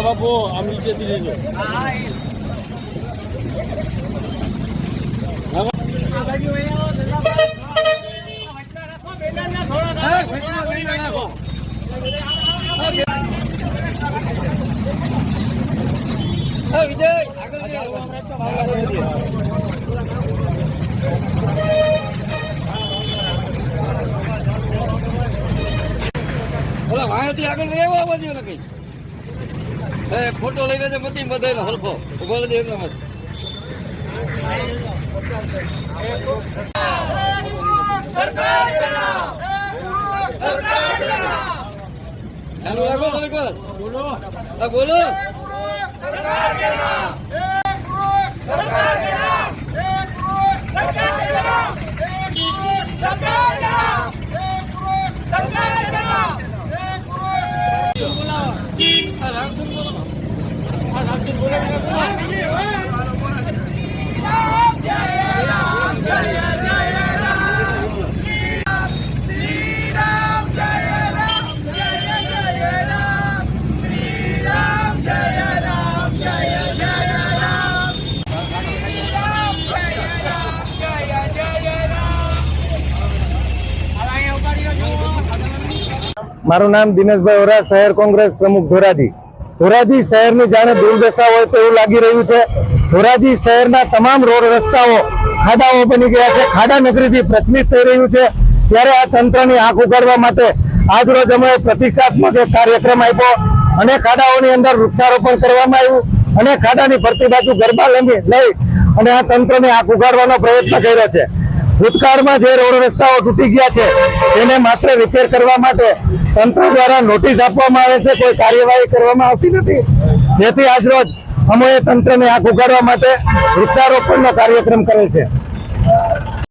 બાપુ આમ નીચેથી લેજો. વિજય ઓલા વાયાથી આગળ રહેવા આવવા દે કઈ ફોટો લઈ લેજે મતી બધાનો હલકો ઉભો દે એટલા મત ચાલુ રાખો તમે કોણ બોલો બોલો સરકાર કે નામ સરકાર કે નામ સરકાર કે નામ સરકાર કે નામ સરકાર કે નામ મારું નામ દિનેશભાઈ ઓરા, શહેર કોંગ્રેસ પ્રમુખ ધોરાજી. ધોરાજી શહેરની જાણે દુર્દશા હોય તો એવું લાગી રહ્યું છે. ધોરાજી શહેરના તમામ રોડ રસ્તાઓ ખાડાઓ બની ગયા છે, ખાડા નગરીથી પ્રચલિત થઈ રહ્યું છે. ત્યારે આ તંત્રની આંખ ઉગાડવા માટે આજરોજ અમે પ્રતિકાત્મક એક કાર્યક્રમ આપ્યો અને ખાડાઓની અંદર વૃક્ષારોપણ કરવામાં આવ્યું અને ખાડાની ફરતી બાજુ ગરબા લઈ અને આ તંત્રની આંખ ઉગાડવાનો પ્રયત્ન કર્યો છે. ભૂતકાળમાં જે રોડ રસ્તાઓ તૂટી ગયા છે એને માત્ર રિપેર કરવા માટે તંત્ર દ્વારા નોટિસ આપવામાં આવે છે, કોઈ કાર્યવાહી કરવામાં આવતી નથી. જેથી આજરોજ અમે તંત્રને આંખ ઉગાડવા માટે વૃક્ષારોપણનો કાર્યક્રમ કરેલ છે.